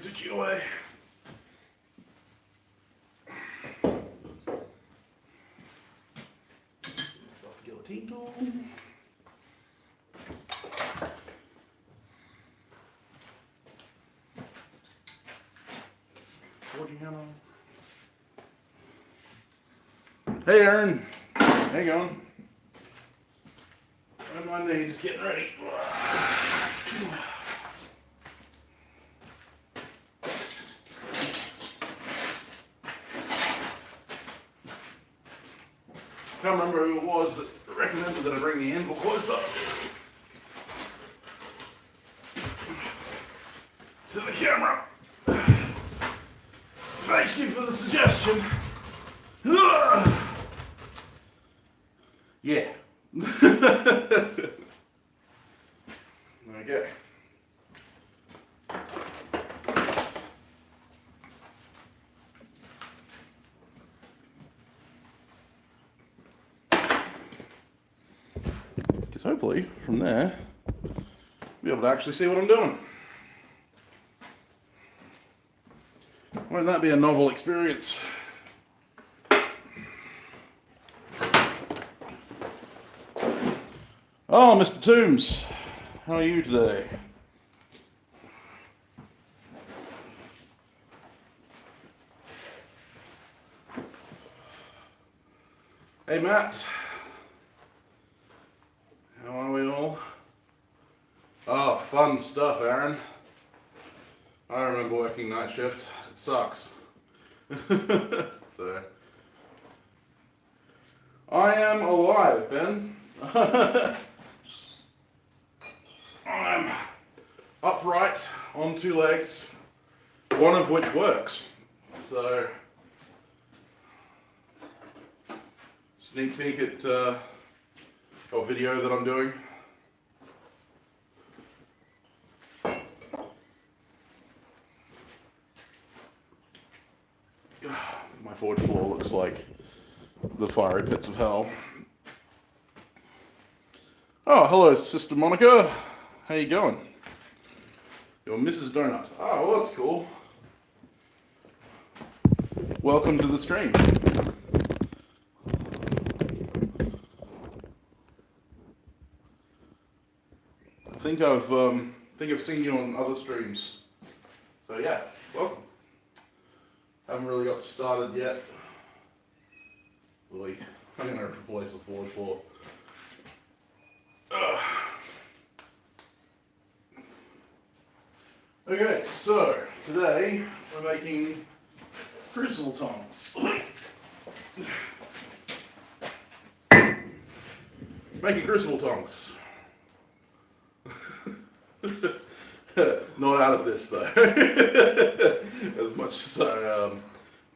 360 away. Off the guillotine tool. Forging hammer. Hey Aaron, how you going? On my knee, just getting ready. Can't remember who it was that recommended that I bring the anvil closer to the camera. Thank you for the suggestion. Yeah. Okay. Because hopefully from there, be able to actually see what I'm doing. Wouldn't that be a novel experience? Oh, Mr. Toombs, how are you today? Hey, Matt. How are we all? Oh, fun stuff, Aaron. I remember working night shift. It sucks. So, I am alive, Ben. I'm upright on two legs, one of which works. So, sneak peek at a video that I'm doing. My forge floor looks like the fiery pits of hell. Oh, hello, Sister Monica. How you going? You're Mrs. Donut. Oh, well, that's cool. Welcome to the stream. I think I've seen you on other streams. So yeah, welcome. Haven't really got started yet. Boy, I'm gonna replace the forge floor. Okay, so today we're making Crucible tongs. Making Crucible tongs. Not out of this though. As much as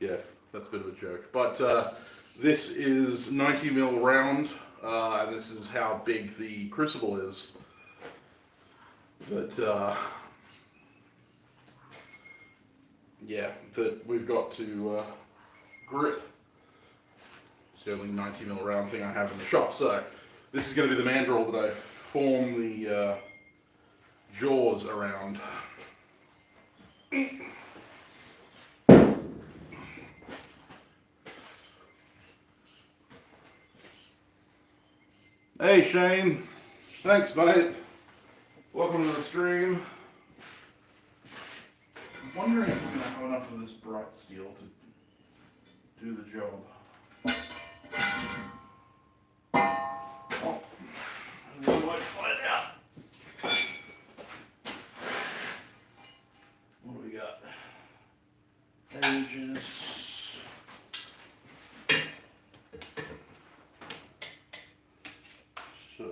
yeah, that's a bit of a joke. But this is 90mm round, and this is how big the Crucible is. But yeah, that we've got to grip. It's the only 90mm round thing I have in the shop. So this is going to be the mandrel that I form the jaws around. Hey Shane, thanks mate. Welcome to the stream. I'm wondering if we're going to have enough of this bright steel to do the job. Oh, there's one way to find out. What do we got? Pages. So,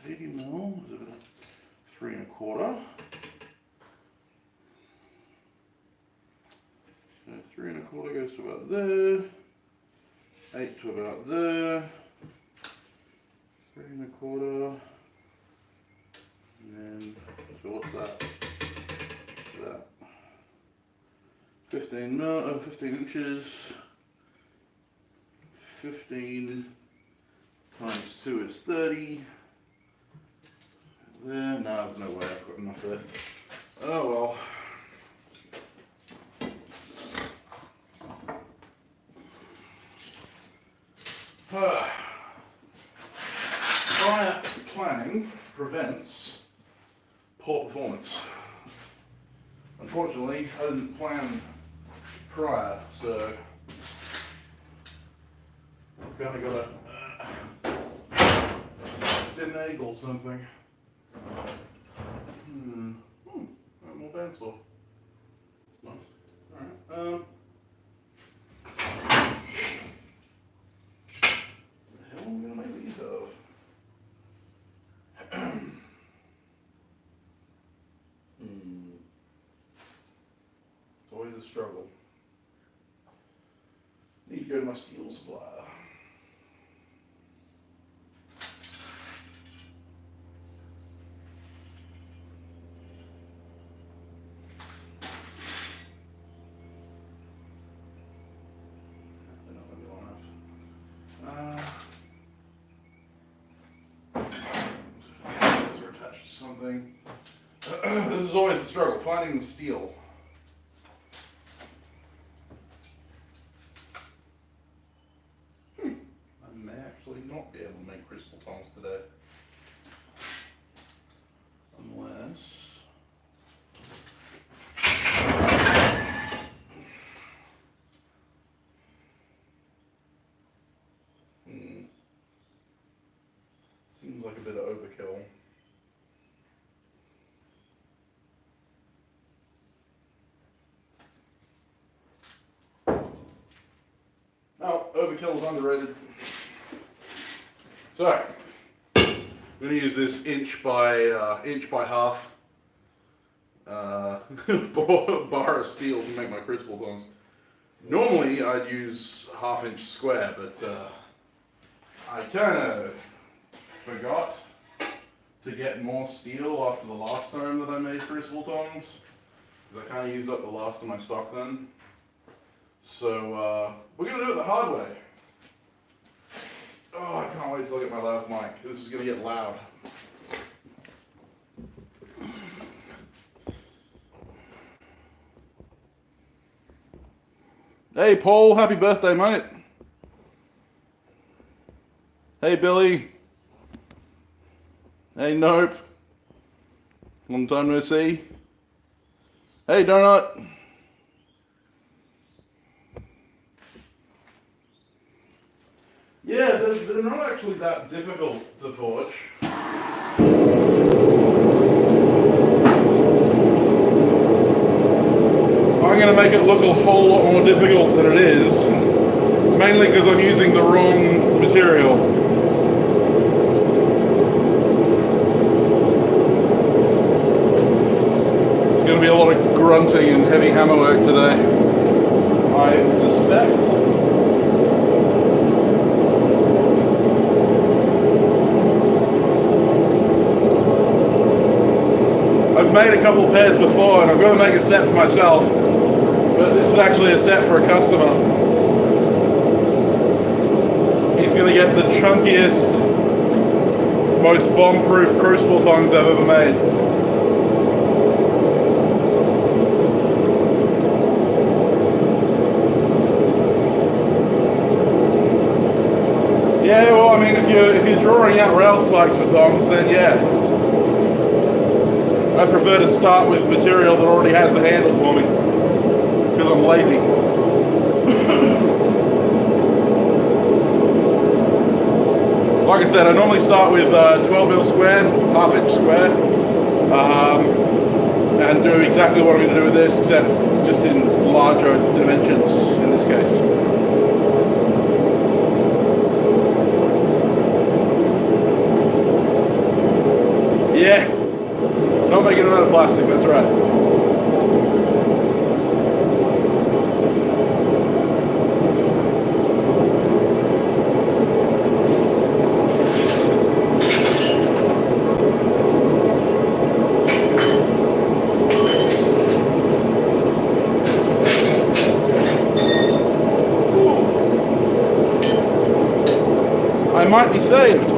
80mm is about 3 1/4. So 3 1/4 goes to about there. 8 to about there. 3 1/4. And then, so what's that? What's that? 15 inches. 15 times 2 is 30. There, no, there's no way I've got enough there. Oh well. hence poor performance. Unfortunately, I didn't plan prior, so I've kind of got to finagle something. More bandsaw. Nice. Alright. What the hell am I going to make these of? It's always a struggle. Need to go to my steel supplier. Something. This is always the struggle, finding the steel. I may actually not be able to make crystal tongs today. Unless... Seems like a bit of overkill. No, overkill is underrated. So, I'm going to use this inch by half bar of steel to make my crucible tongs. Normally I'd use half-inch square, but I kind of forgot to get more steel after the last time that I made crucible tongs, because I kind of used up the last of my stock then. So we're going to do it the hard way. Oh, I can't wait till I get my lav mic. This is going to get loud. Hey Paul, happy birthday mate. Hey Billy. Hey Nope. Long time no see. Hey Donut. Yeah, they're not actually that difficult to forge. I'm going to make it look a whole lot more difficult than it is, mainly because I'm using the wrong material. There's going to be a lot of grunting and heavy hammer work today, I suspect. I've made a couple pairs before and I'm going to make a set for myself, but this is actually a set for a customer. He's going to get the chunkiest, most bomb-proof crucible tongs I've ever made. Yeah, well, I mean, if you're drawing out rail spikes for tongs, then yeah. I prefer to start with material that already has the handle for me, because I'm lazy. Like I said, I normally start with 12mm square, half-inch square, and do exactly what I'm going to do with this, except just in larger dimensions in this case. Yeah. Don't make it out of plastic, that's right. I might be saved.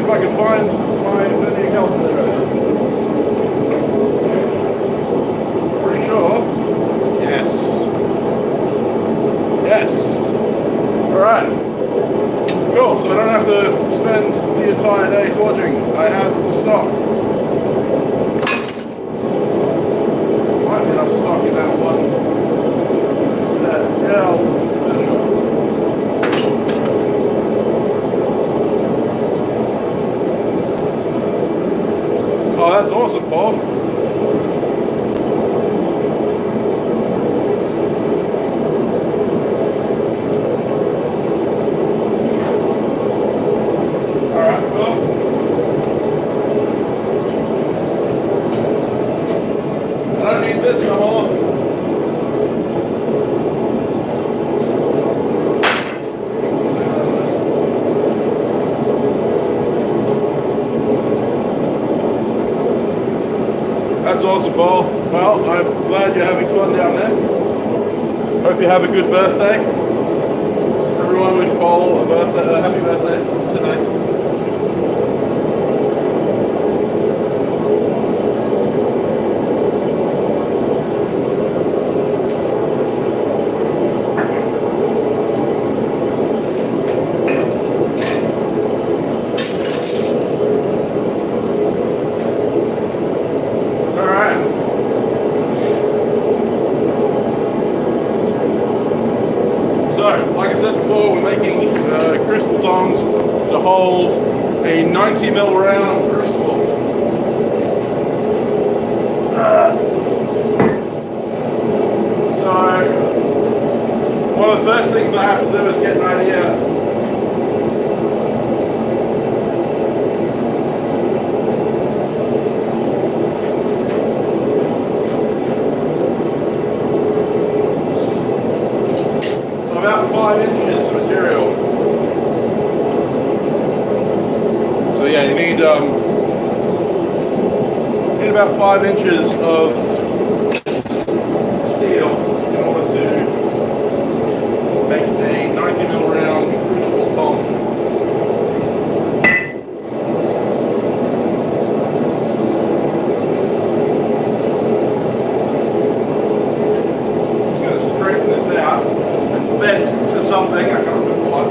I can find my linear calculator. Pretty sure. Yes. Yes. Alright. Cool, so I don't have to spend the entire day forging. I have the stock. Might be enough stock in that one. Yeah, I'll finish up. Oh, that's awesome, Paul. That's awesome, Paul. Well, I'm glad you're having fun down there. Hope you have a good birthday. Everyone wish Paul a happy birthday today. Like I said before, we're making Crucible tongs to hold a 90mm round Crucible. So, one of the first things I have to do is get an idea. About 5 inches of material. So yeah, you need about 5 inches of steel in order to make a 90mm round Crucible tong. Just going to straighten this out. Bent for something, I can't remember what.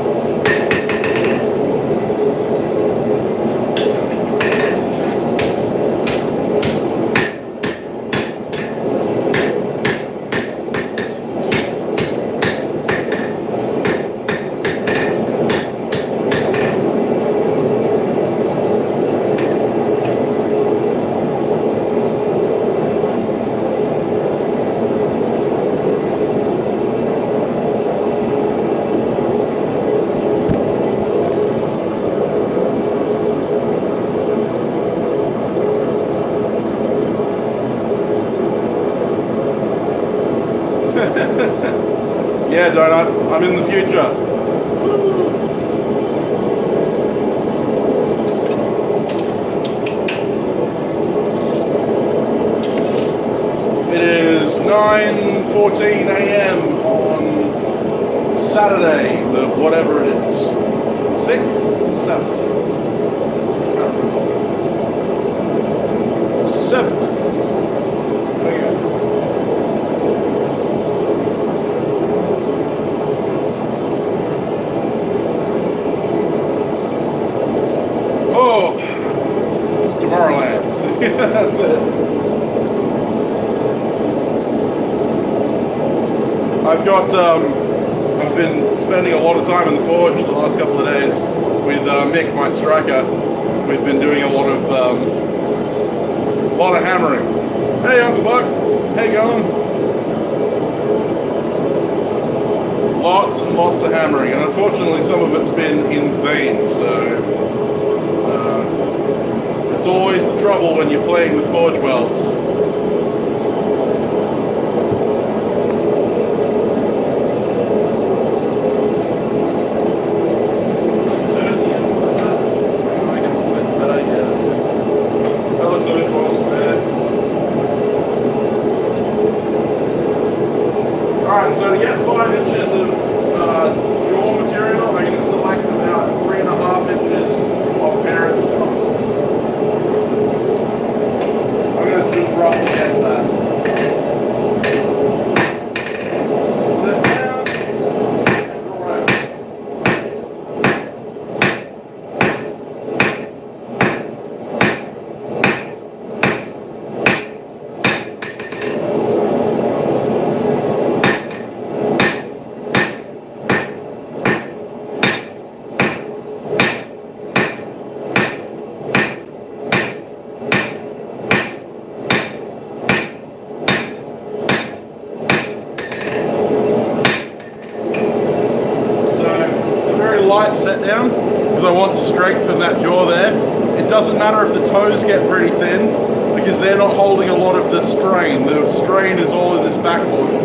Yeah, Donut, I'm in the future. It is 9:14 a.m. on Saturday, the whatever it is. Is it the 6th? 7th? 7th. Okay. Oh, it's Tomorrowland. That's it. I've been spending a lot of time in the forge the last couple of days with Mick, my striker. We've been doing a lot of hammering. Hey, Uncle Buck, how you going? Lots and lots of hammering, and unfortunately some of it's been in vain, so it's always the trouble when you're playing with forge welds. Alright, so to get 5 inches of jaw material, I'm going to select about 3.5 inches of parent stock. I'm going to just roughly guess light set down because I want to strengthen that jaw there. It doesn't matter if the toes get pretty thin because they're not holding a lot of the strain. The strain is all in this back portion.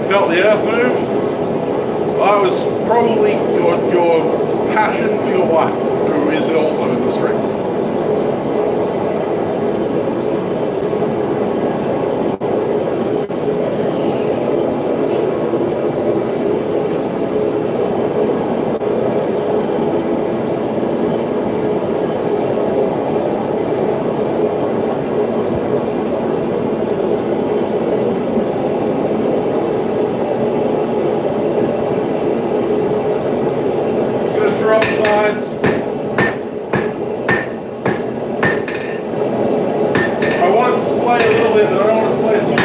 Felt the earth move? That was probably your passion for your wife, who is also in the stream. Sides. I want it to splay a little bit, but I don't want to splay it too much.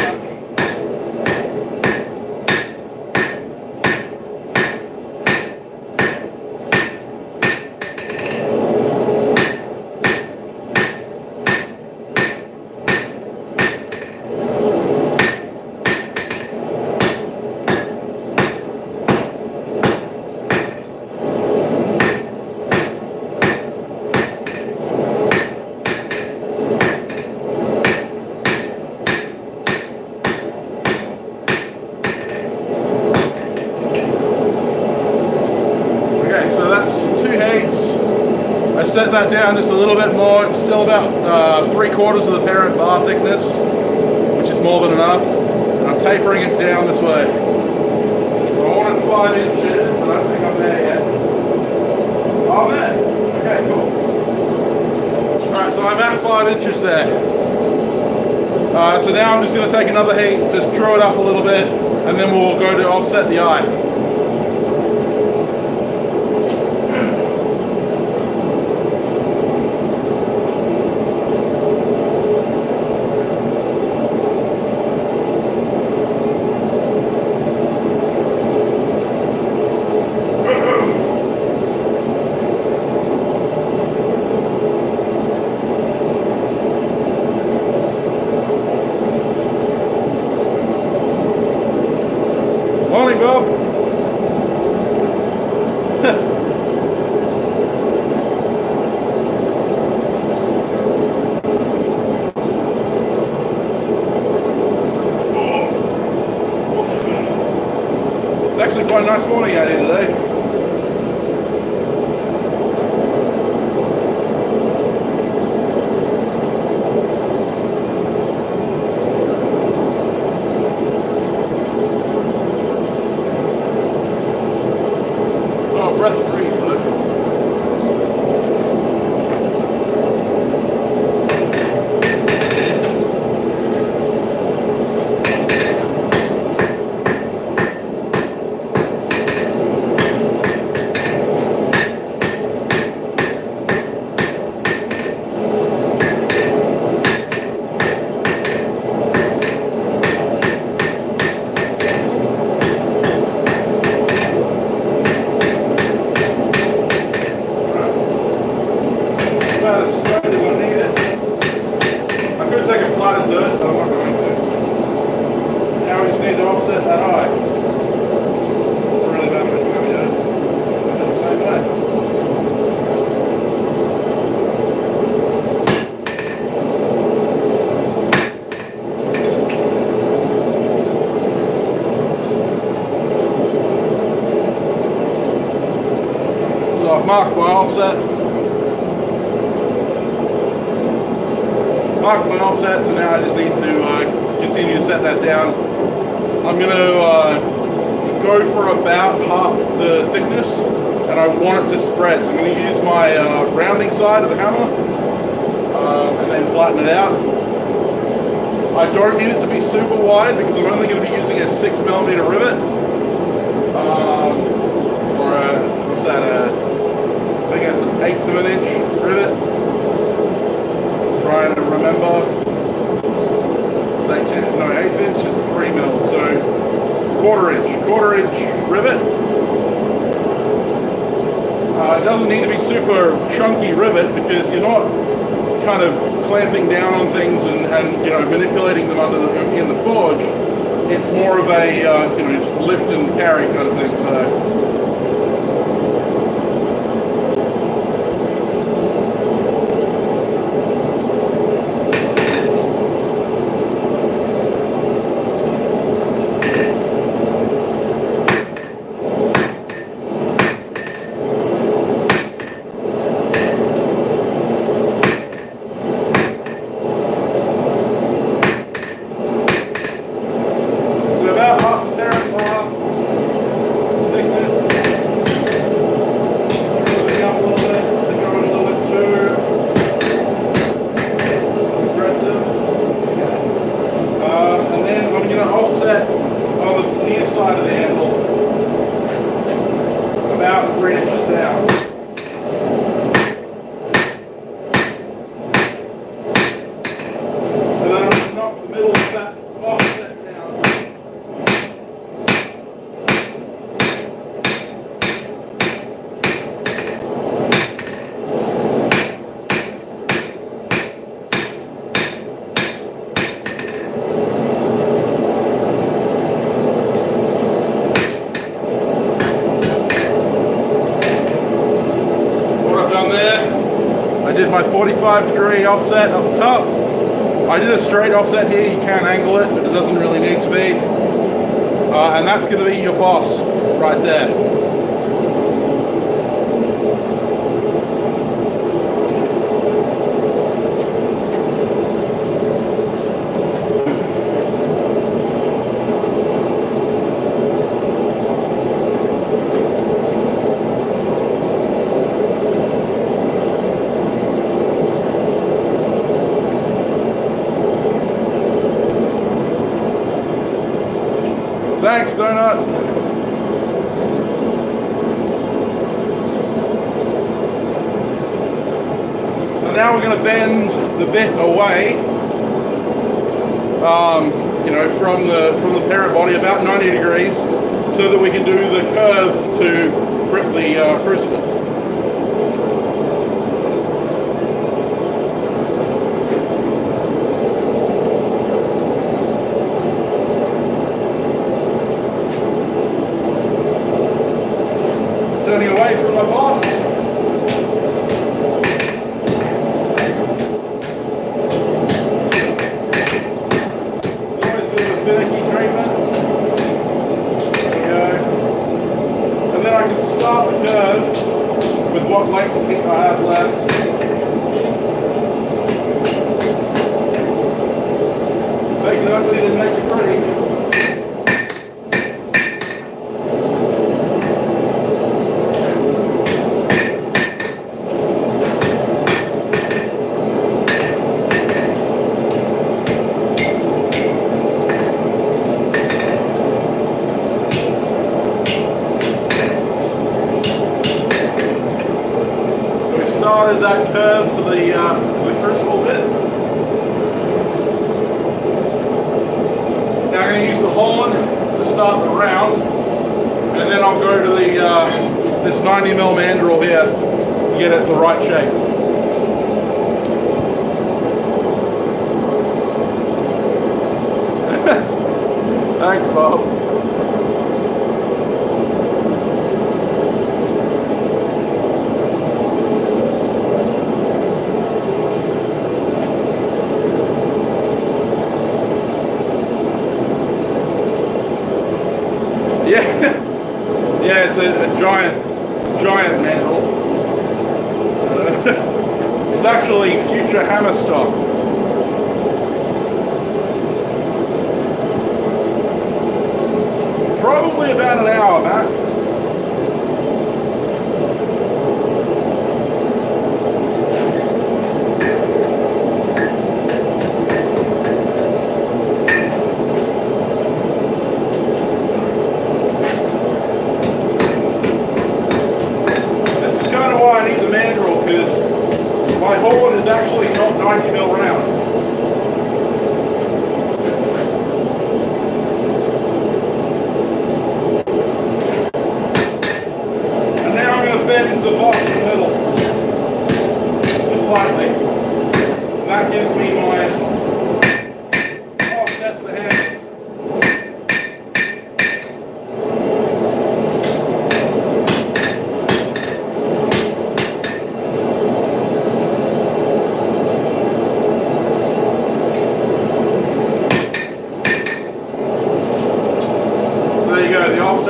I set that down just a little bit more. It's still about 3/4 of the parent bar thickness, which is more than enough. And I'm tapering it down this way. I wanted 5 inches. I don't think I'm there yet. Oh, I'm there. Okay, cool. Alright, so I'm at 5 inches there. So now I'm just going to take another heat, just draw it up a little bit, and then we'll go to offset the eye. Morning, Bob. It's actually quite a nice morning out here today. Breath of breeze, though. Offset that eye. It's really bad when you do it. The same way. So I've marked my offset. Marked my offset, so now I just need to continue to set that down. I'm going to go for about half the thickness, and I want it to spread. So I'm going to use my rounding side of the hammer, and then flatten it out. I don't need it to be super wide because I'm only going to be using a 6mm rivet, or what's that? I think that's an 1/8 of an inch rivet. Trying to remember. quarter inch rivet. It doesn't need to be super chunky rivet because you're not kind of clamping down on things and you know, manipulating them in the forge. It's more of a you know, just lift and carry kind of thing. So. My 45-degree offset up the top. I did a straight offset here. You can angle it, but it doesn't really need to be. And that's going to be your boss right there. Thanks, Donut. So now we're going to bend the bit away, you know, from the parent body about 90 degrees, so that we can do the curve to grip the crucible. Turning away from my boss. It's always a bit of a finicky treatment. There we go. And then I can start the curve with what length heat I have left. Make it ugly, then make it pretty. Started that curve for the crucible bit. Now I'm going to use the horn to start the round, and then I'll go to the this 90mm mandrel here to get it the right shape. Thanks, Bob. Yeah, it's a giant mandrel. It's actually future hammer stock. Probably about an hour, Matt. My horn is actually not 90mm round.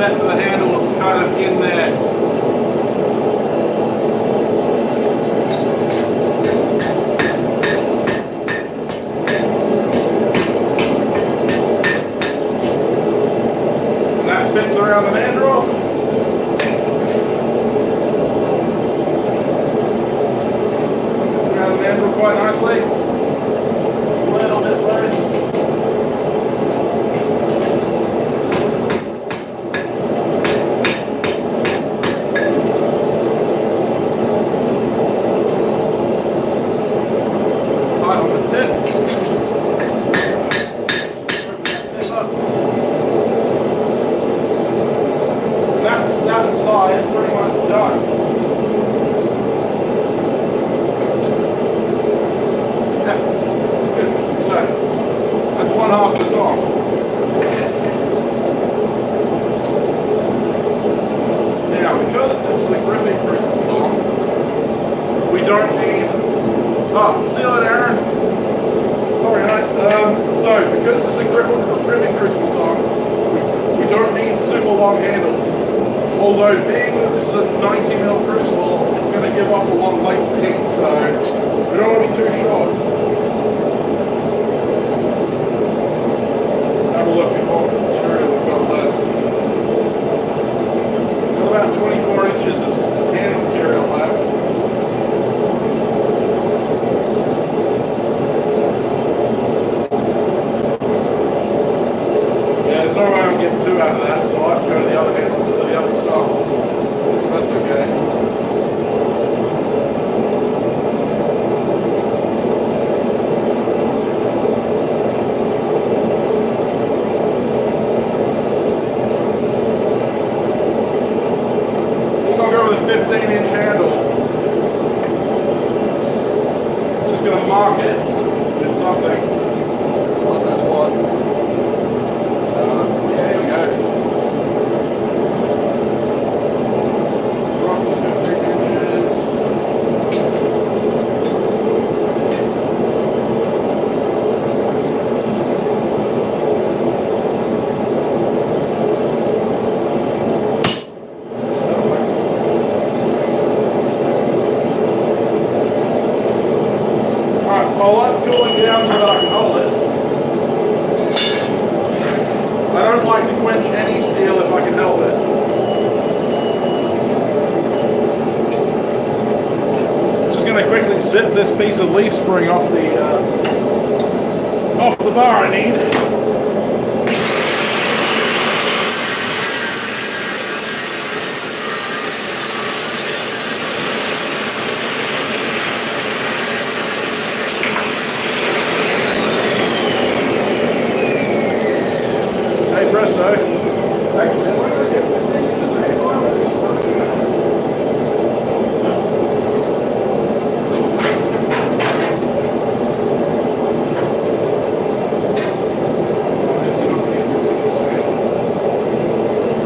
offset for the handle is kind of in there. And that fits around the mandrel. Fits around the mandrel quite nicely. A little bit loose. That side pretty much done. Yeah, that's good. So that's one half of the tong. Now, because this is a gripping Crucible tong, we don't need. Oh, see you later, Aaron. Sorry, mate. So because this is a gripping Crucible tong, we don't need super long handles. Although being that this is a 90mm Crucible, it's going to give off a lot of latent heat, so we don't want to be too short. Let's have a look at what material we've got left. We've got about 24 inches of handle material left. Yeah, there's no way I'm getting two out of that, so I'll have to go to the other handle. Stop. That's okay. We'll go with a 15-inch handle. I'm just going to mark it with something. God knows what. Yeah, here we go. Well, that's cooling down so that I can hold it. I don't like to quench any steel if I can help it. Just going to quickly zip this piece of leaf spring off the bar I need. Presto. Actually, I'm going to get 15 today. Why am I this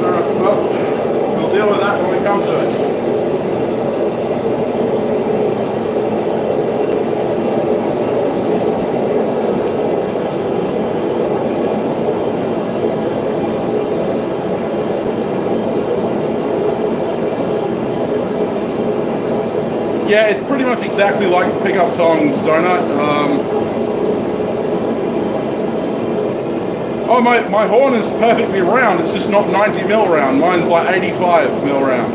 Alright, well, we'll deal with that when we come to it. Yeah, it's pretty much exactly like pickup tongs, donut. Oh, my horn is perfectly round. It's just not 90mm round. Mine's like 85mm round.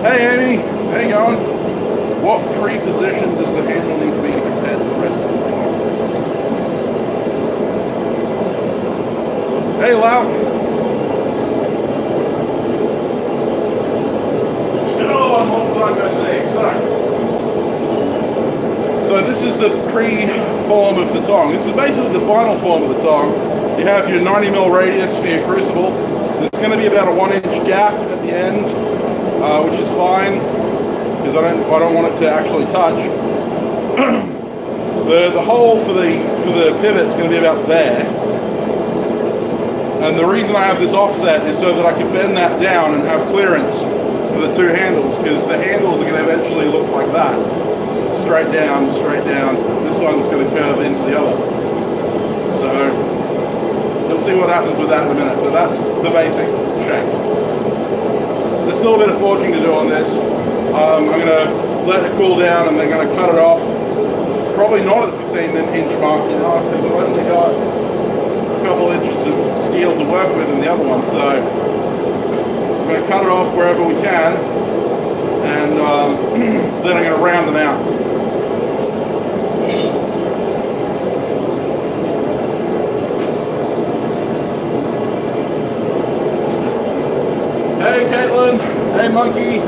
Hey, Amy. How you going? What pre-position does the handle need to be compared to the rest of the tong? Hey, Lau. Long time no see. So this is the pre-form of the tong. This is basically the final form of the tong. You have your 90mm radius for your Crucible. There's going to be about a 1-inch gap at the end, which is fine because I don't want it to actually touch. The hole for the pivot is going to be about there. And the reason I have this offset is so that I can bend that down and have clearance for the two handles, because the handles are going to eventually look like that. Straight down, straight down. This one's going to curve into the other. So you'll see what happens with that in a minute, but that's the basic shape. There's still a bit of forging to do on this. I'm going to let it cool down and then going to cut it off. Probably not at the 15-inch mark, you know, because I've only got a couple inches of steel to work with in the other one. So I'm going to cut it off wherever we can, and then I'm going to round them out. Hey Caitlin, hey Monkey.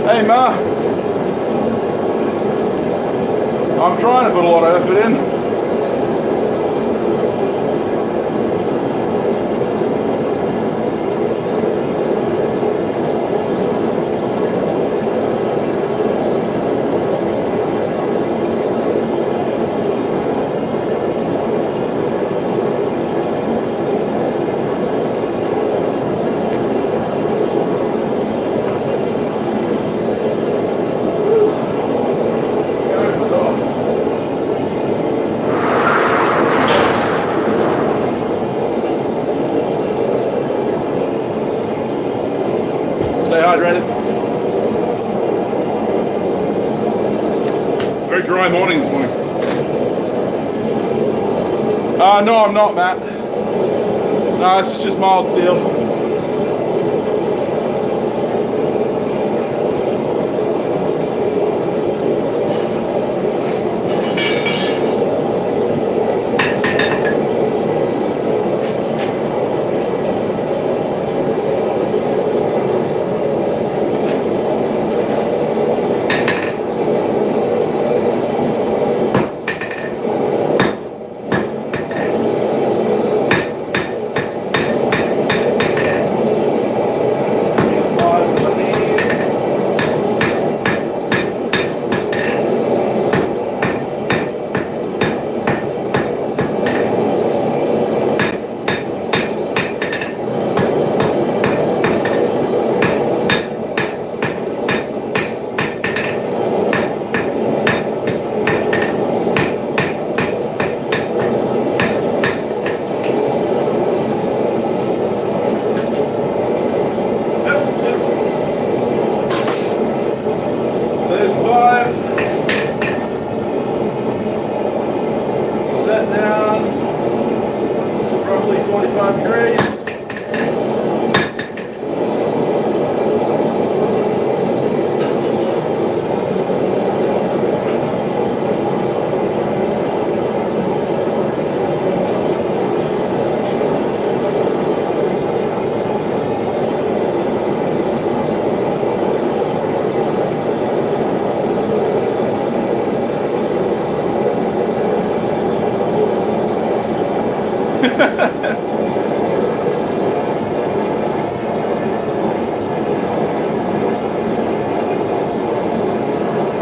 Hey Ma, I'm trying to put a lot of effort in. Stay hydrated. It's a very dry morning this morning. No, I'm not, Matt. No, this is just mild steel.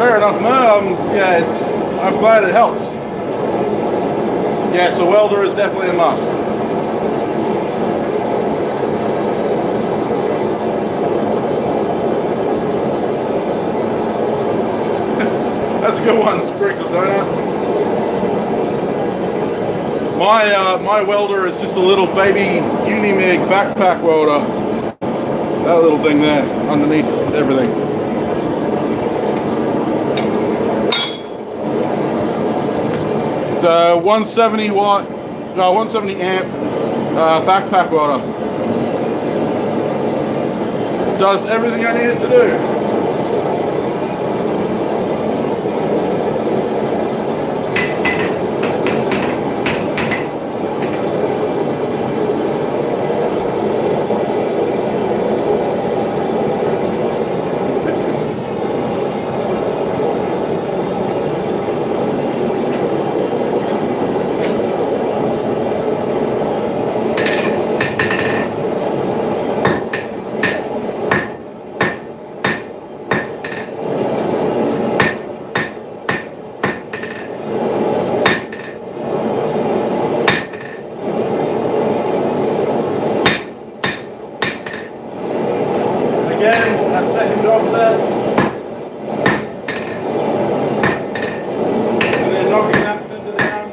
Fair enough, no, yeah, I'm glad it helps. Yes, a welder is definitely a must. That's a good one, Sprinkle Donut. My welder is just a little baby Unimig backpack welder. That little thing there, underneath everything. It's a 170 amp backpack welder. Does everything I need it to do. Again, that second offset. And then knocking that center down.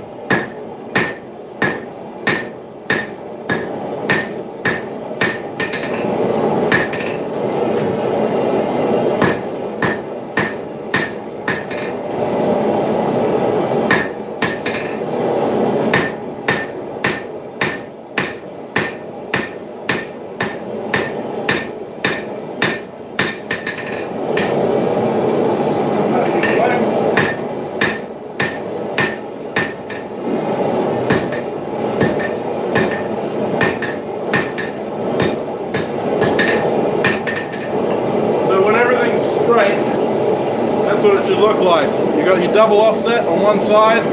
That's what it should look like. You got your double offset on one side,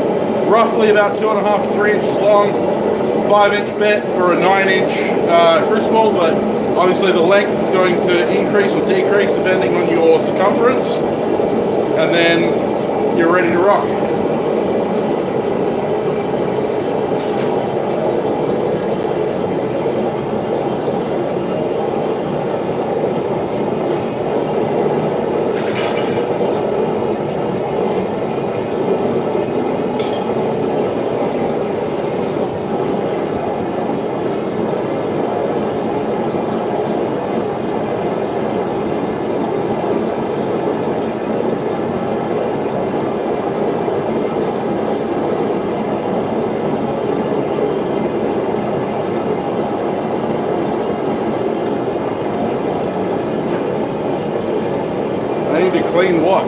roughly about 2.5 to 3 inches long, 5-inch bit for a 9-inch crucible, but obviously the length is going to increase or decrease depending on your circumference, and then you're ready to rock. I need to clean what?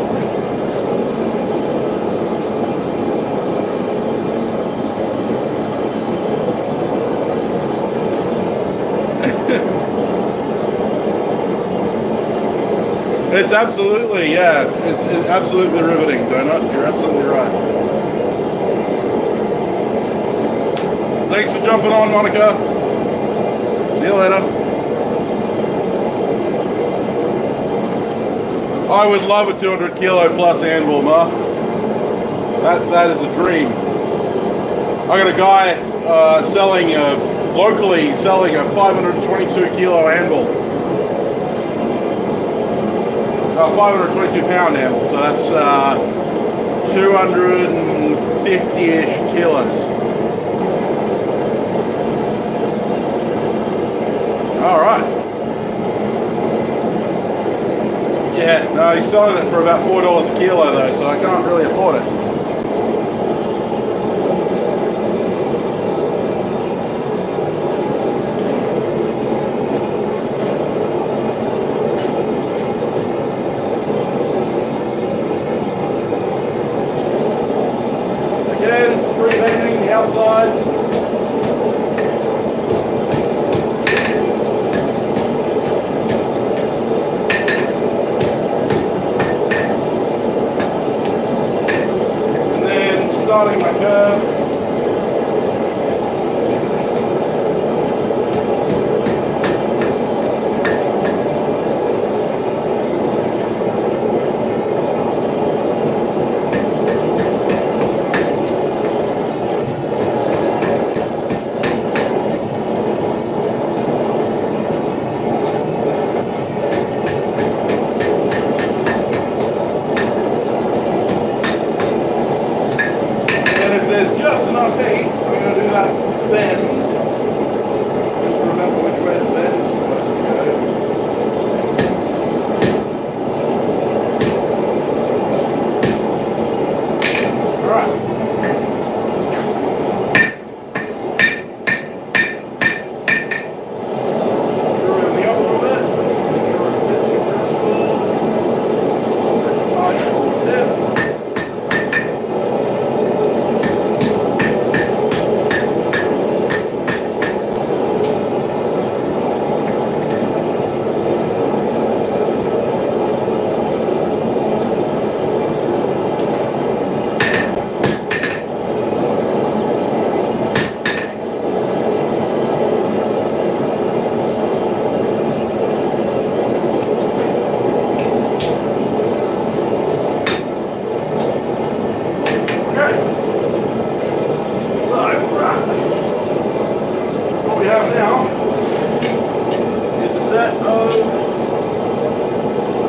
It's absolutely, yeah, it's absolutely riveting, Donut. You're absolutely right. Thanks for jumping on, Monica. See you later. I would love a 200 kilo plus anvil, Ma. That is a dream. I got a guy locally selling a 522 kilo anvil. 522 pound anvil, so that's 250-ish kilos. All right. Yeah, no, he's selling it for about $4 a kilo though, so I can't really afford it. Again, pre-bending the outside. Starting my curve.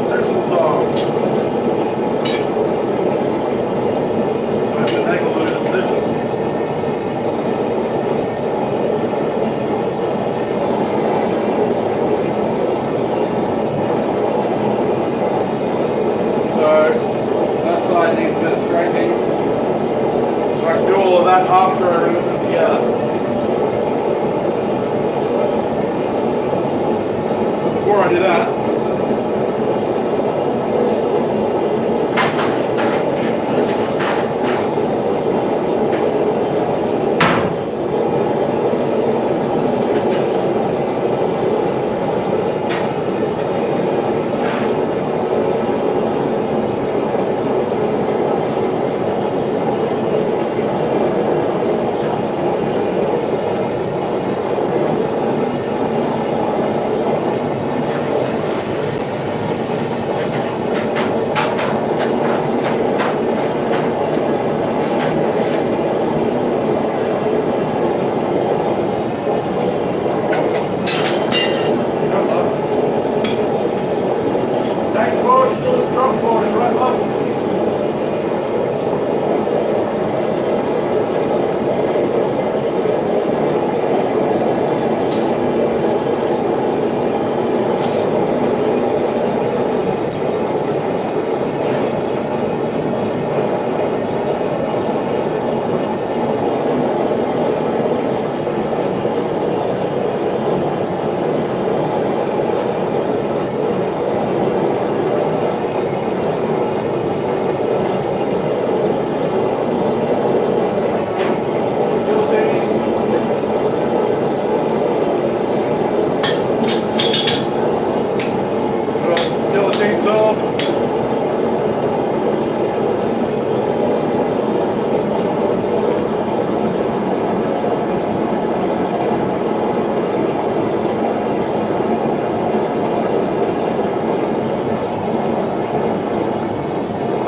There's some tongs. I have to take a look at this. So that side needs a bit of straightening. I can do all of that after I remove them together. Before I do that,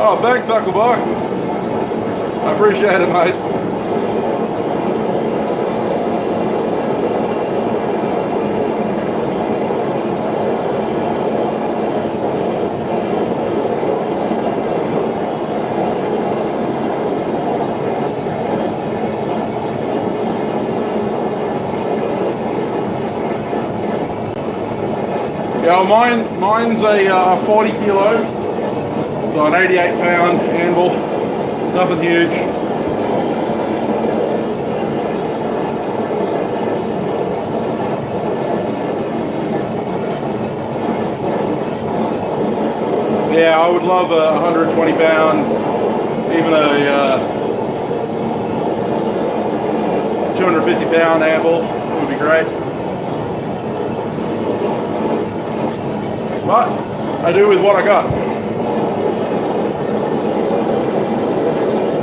oh, thanks, Hucklebuck. I appreciate it, mate. Yeah, mine's a 40 kilo, so an 88 pound anvil, nothing huge. Yeah, I would love a 120 pound, even a 250 pound anvil would be great. But I do with what I got.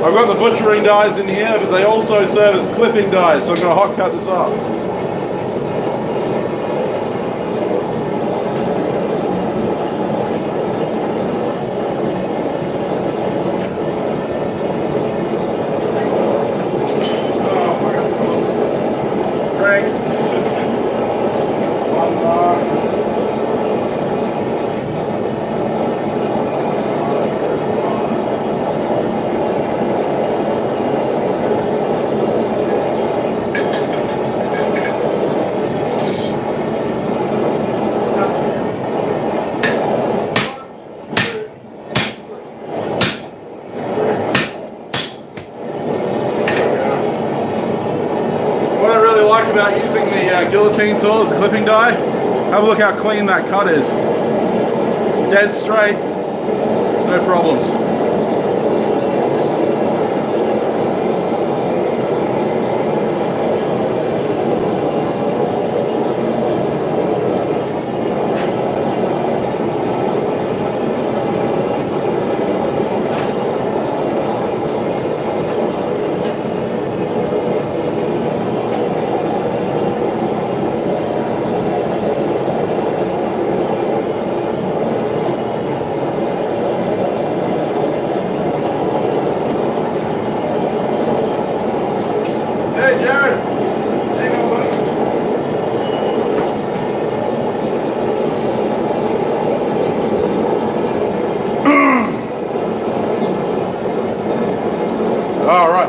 I've got the butchering dies in here, but they also serve as clipping dies, so I'm going to hot cut this off. About using the guillotine tool as a clipping die, have a look how clean that cut is. Dead straight, no problems.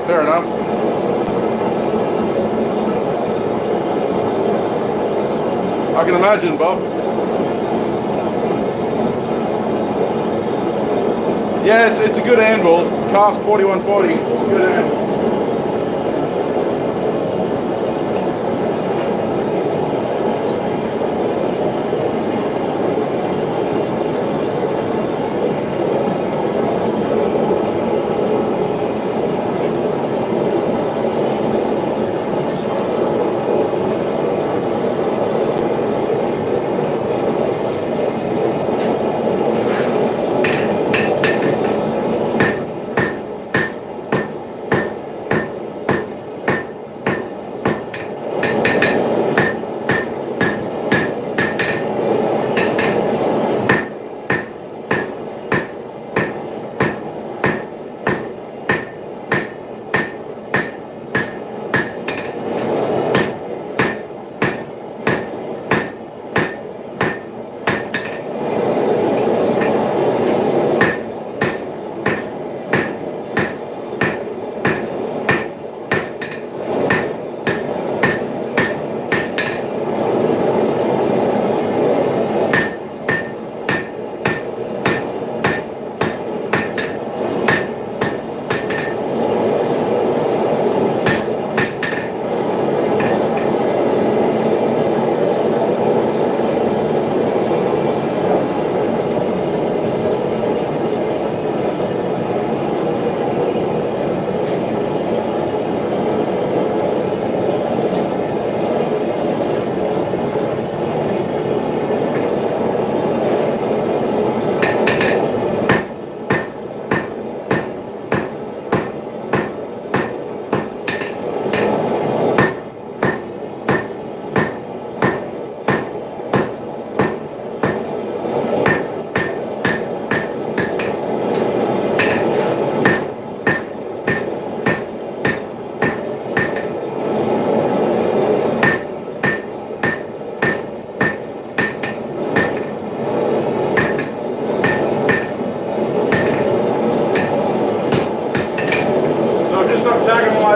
fair enough. I can imagine, Bob. Yeah, it's a good anvil. Cast 4140. It's a good anvil.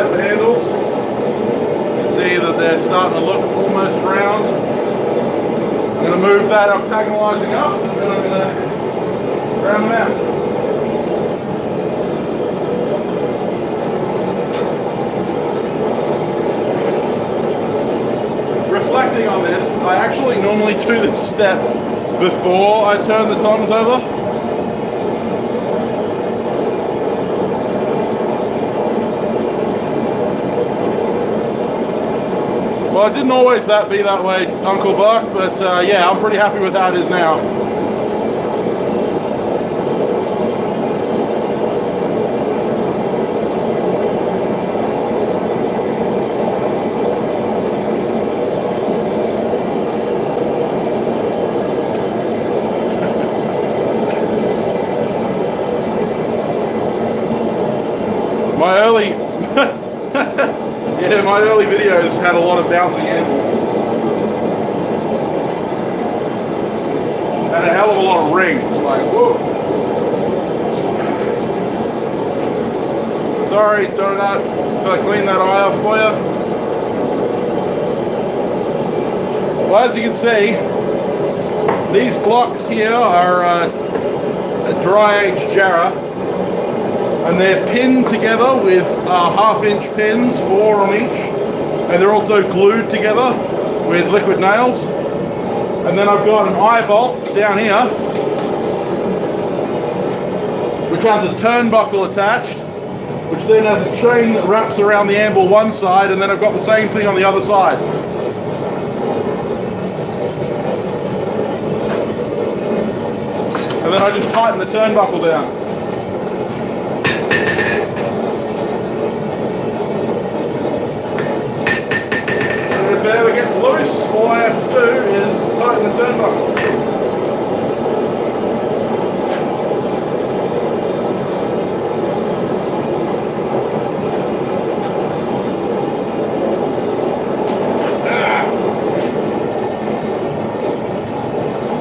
The handles. You can see that they're starting to look almost round. I'm going to move that octagonalizing up and then I'm going to round them out. Reflecting on this, I actually normally do this step before I turn the tongs over. Well, it didn't always be that way, Uncle Buck, but yeah, I'm pretty happy with how it is now. My early videos had a lot of bouncing anvils. And a hell of a lot of rings. Like, whoa. Sorry, doing that. So I clean that eye off for you. Well, as you can see, these blocks here are a dry aged Jarrah. And they're pinned together with half-inch pins, 4 on each, and they're also glued together with liquid nails. And then I've got an eye bolt down here, which has a turnbuckle attached, which then has a chain that wraps around the anvil one side, and then I've got the same thing on the other side. And then I just tighten the turnbuckle down. If it ever gets loose, all I have to do is tighten the turnbuckle.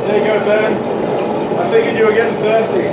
There you go, Ben. I figured you were getting thirsty.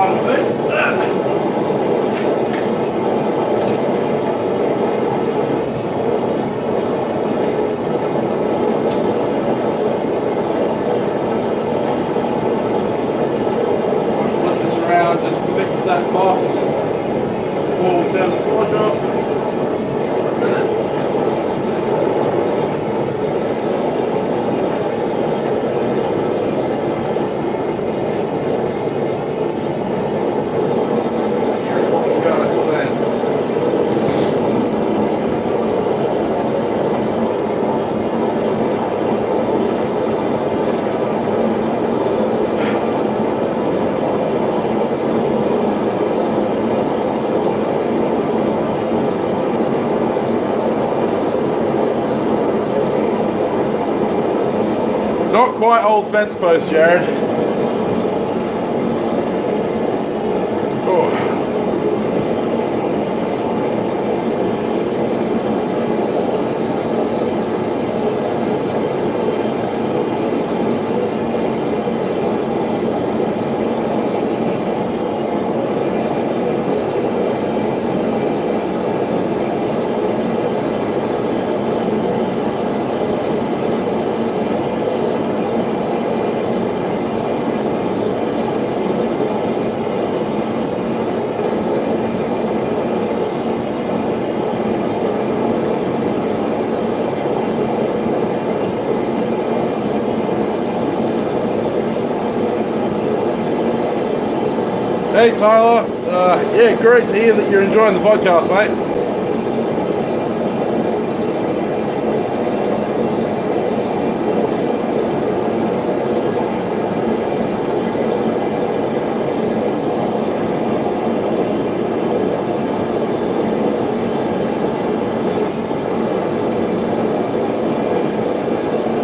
final bits. Flip this around, just fix that boss before we turn the forge off. Not quite old fence post, Jared. Oh. Hey Tyler, yeah, great to hear that you're enjoying the podcast, mate.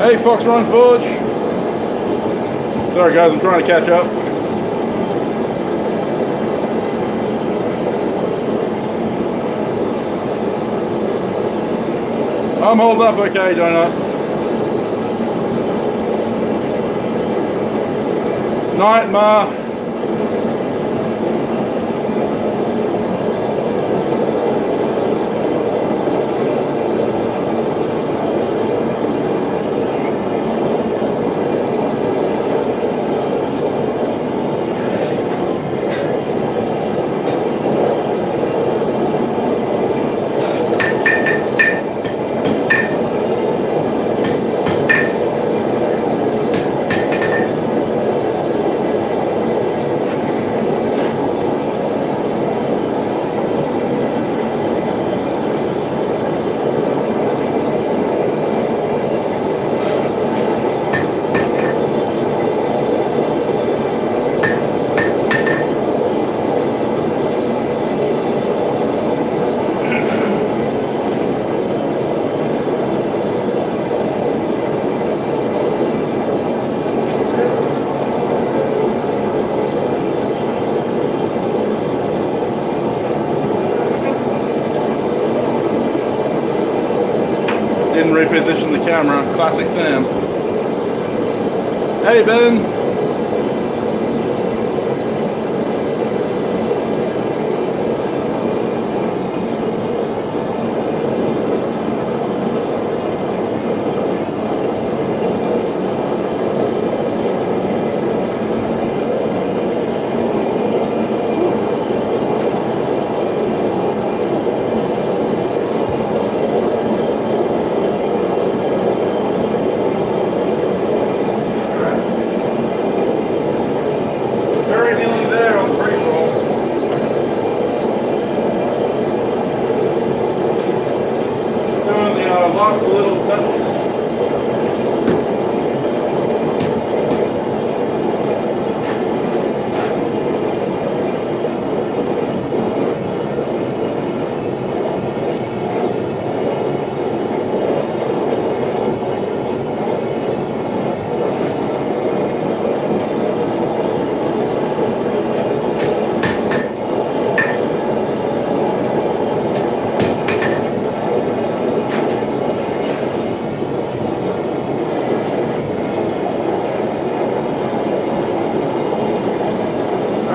Hey Fox Run Forge. Sorry guys, I'm trying to catch up. I'm holding up okay, Donut. Night, Ma. Didn't reposition the camera. Classic Sam. Hey Ben. Lost a little touches.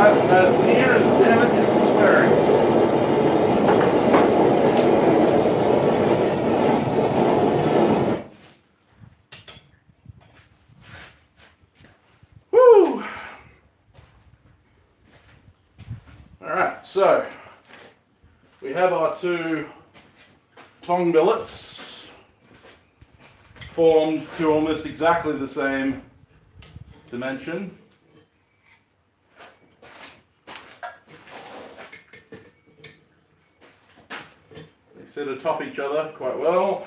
That's as near as damn it is swearing. Woo! Alright, so we have our two tong billets formed to almost exactly the same dimension. They sit atop each other quite well.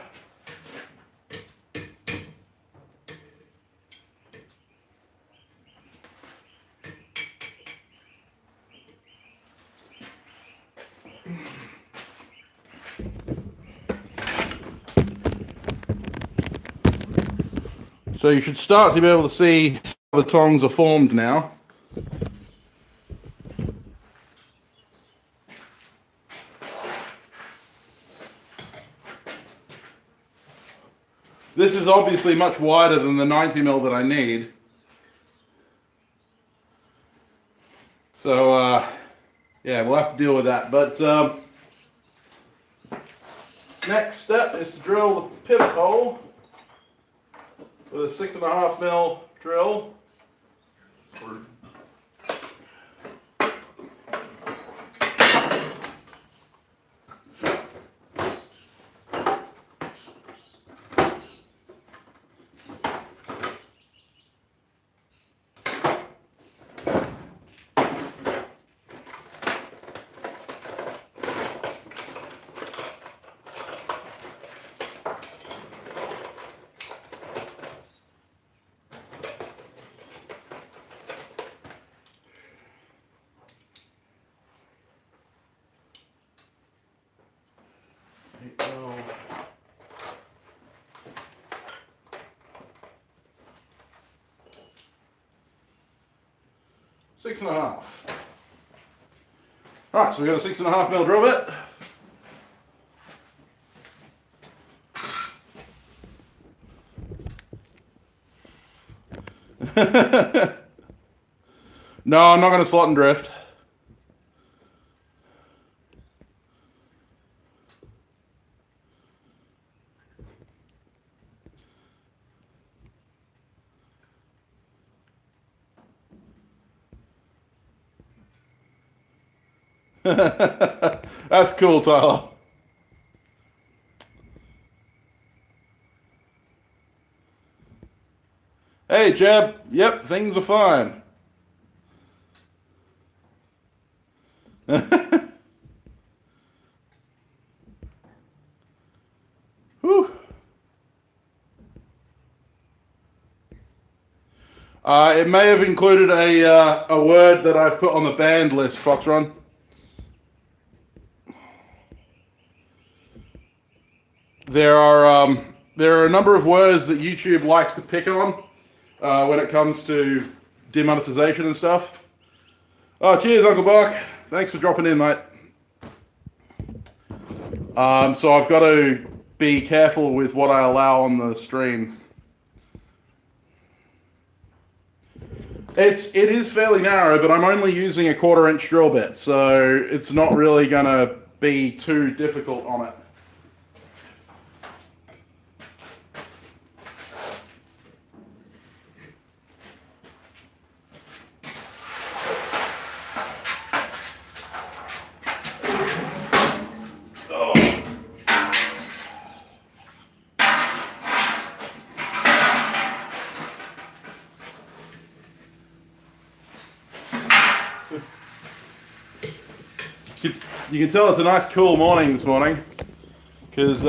So you should start to be able to see how the tongs are formed now. This is obviously much wider than the 90mm that I need. So, yeah, we'll have to deal with that. But next step is to drill the pivot hole with a 6.5mm drill. Six and a half. Alright, so we've got a 6.5mm drill bit. No, I'm not going to slot and drift. That's cool, Tyler. Hey, Jeb. Yep, things are fine. Whew. It may have included a word that I've put on the banned list, Foxron. There are a number of words that YouTube likes to pick on when it comes to demonetization and stuff. Oh, cheers, Uncle Buck. Thanks for dropping in, mate. So I've got to be careful with what I allow on the stream. It is fairly narrow, but I'm only using a 1/4" drill bit, so it's not really going to be too difficult on it. You can tell it's a nice cool morning this morning, because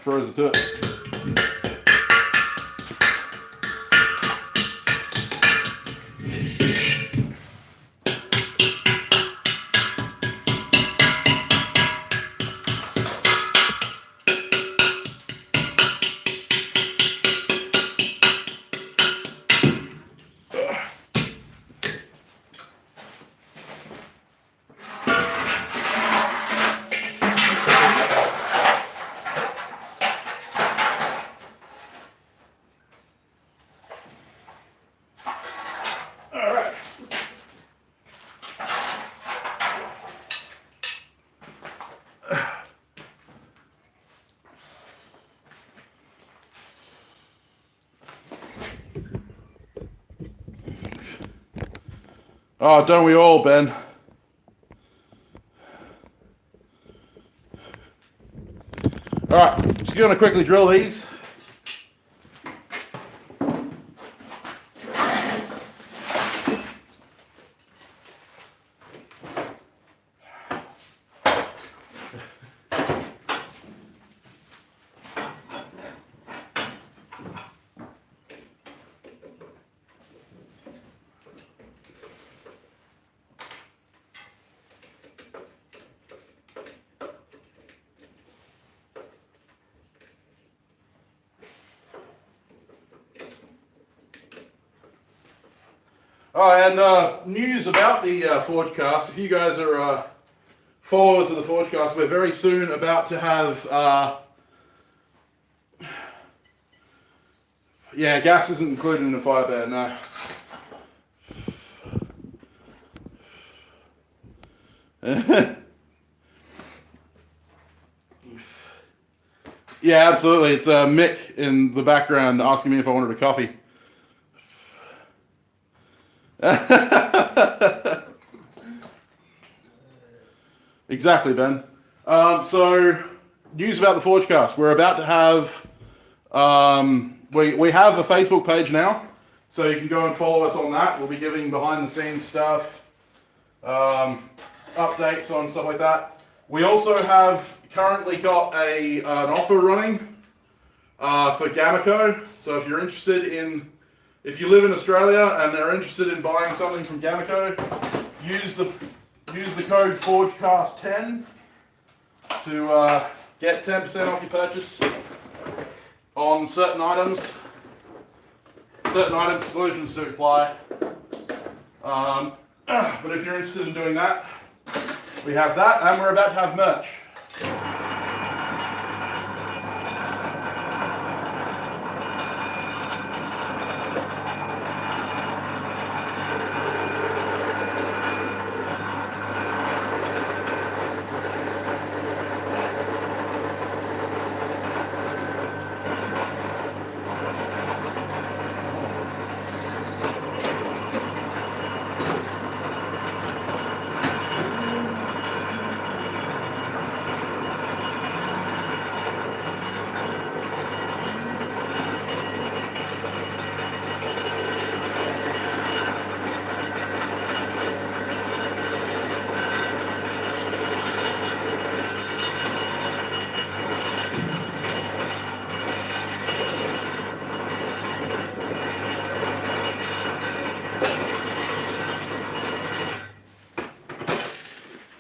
Froze it to it. Oh, don't we all, Ben? All right, just going to quickly drill these. Oh, and news about the Forgecast. If you guys are followers of the Forgecast, we're very soon about to have... yeah, gas isn't included in the Firebear, no. Yeah, absolutely. It's Mick in the background asking me if I wanted a coffee. Exactly, Ben. So, news about the Forgecast. We're about to have... we have a Facebook page now, so you can go and follow us on that. We'll be giving behind-the-scenes stuff, updates on stuff like that. We also have currently got an offer running for Gamaco. So if you're interested in... If you live in Australia and are interested in buying something from Gamaco, use the code ForgeCast10 to get 10% off your purchase on certain items. Certain item exclusions do apply. But if you're interested in doing that, we have that, and we're about to have merch.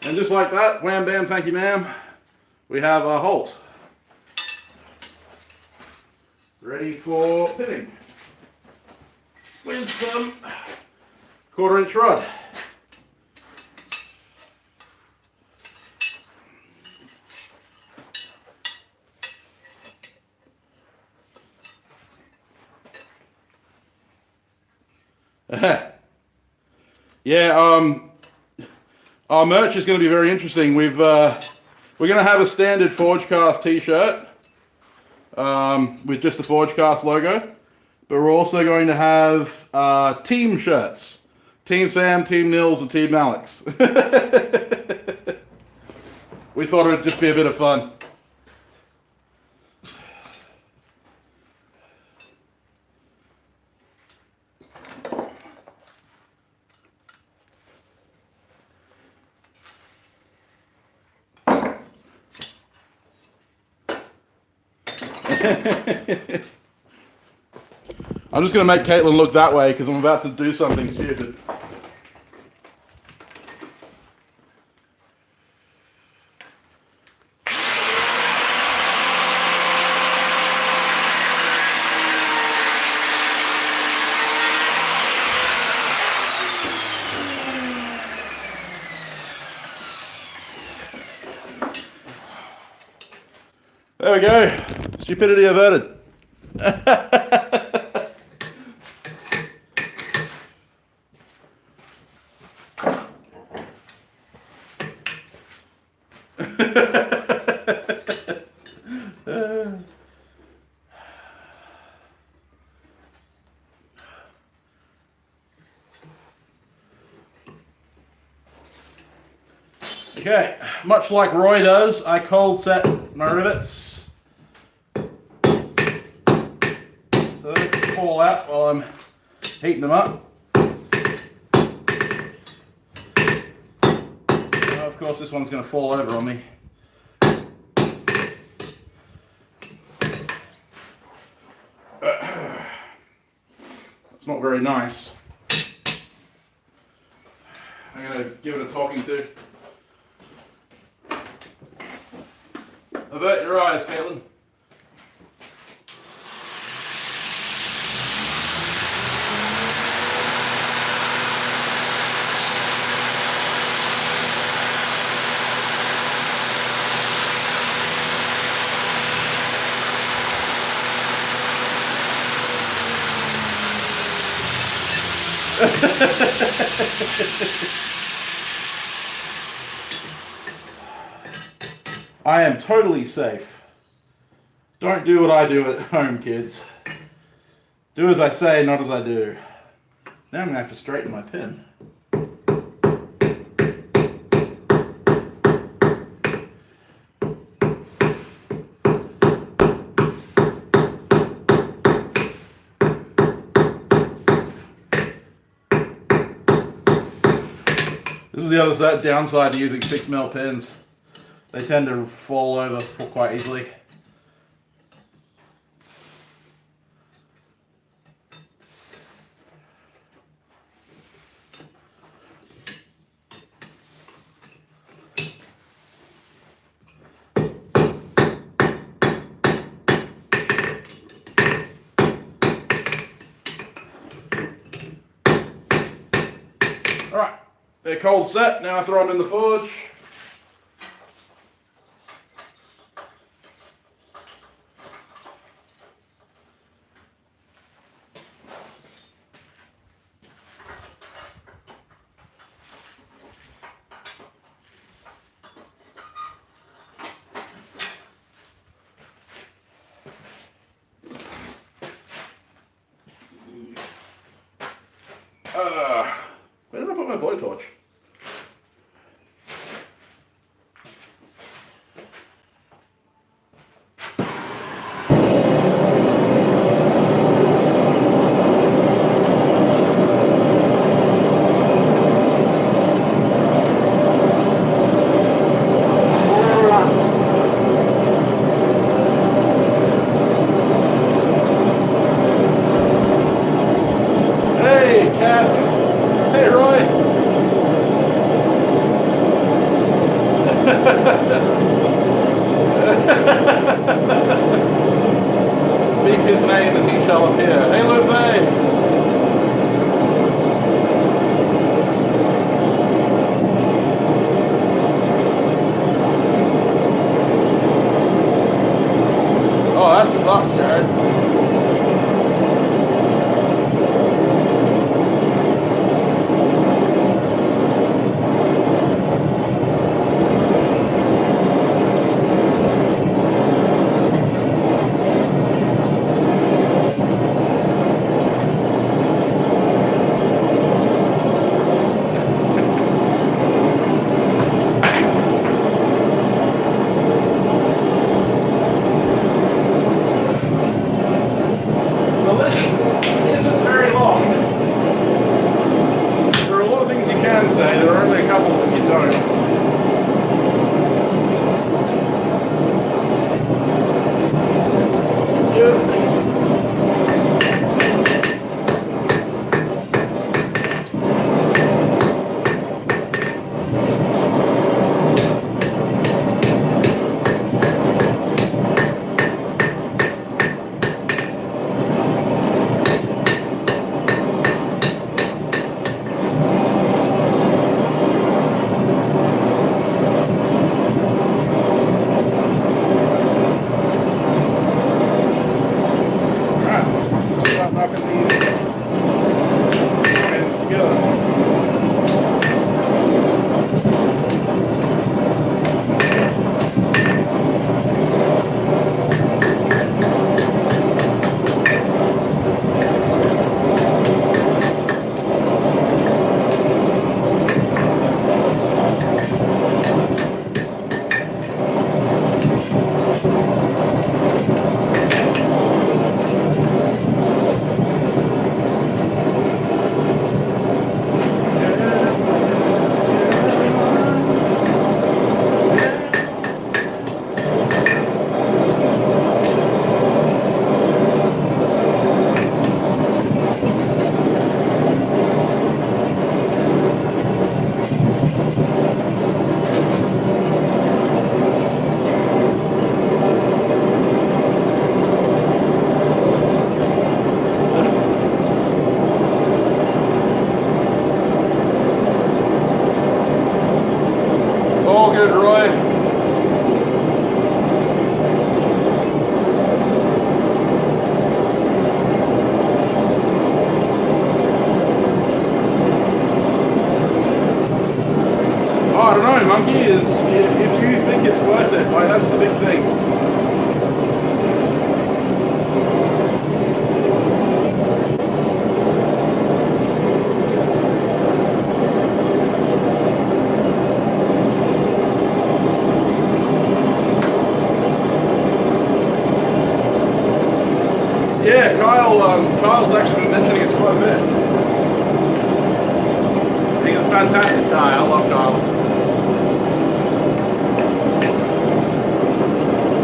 And just like that, wham bam, thank you ma'am, we have our holes ready for pinning with some 1/4 inch rod. Yeah, our merch is going to be very interesting. We're going to have a standard Forgecast t-shirt with just the Forgecast logo, but we're also going to have team shirts Team Sam, Team Nils, and Team Alex. We thought it would just be a bit of fun. I'm just going to make Caitlin look that way because I'm about to do something stupid. There we go. Stupidity averted. Okay, much like Roy does, I cold set my rivets so they don't fall out while I'm heating them up. Of course, this one's going to fall over on me. It's not very nice. I'm going to give it a talking to. Avert your eyes, Caitlin. I am totally safe. Don't do what I do at home, kids. Do as I say, not as I do. Now I'm going to have to straighten my pin. This is the other downside to using 6mm pins. They tend to fall over quite easily. Alright, they're cold set. Now I throw them in the forge. Where did I put my blowtorch? Hey, Cat. Hey, Roy. you don't. Monkey, is if you think it's worth it, like that's the big thing. Yeah, Kyle's actually been mentioning it quite a bit. I think it's a fantastic guy. I love Kyle.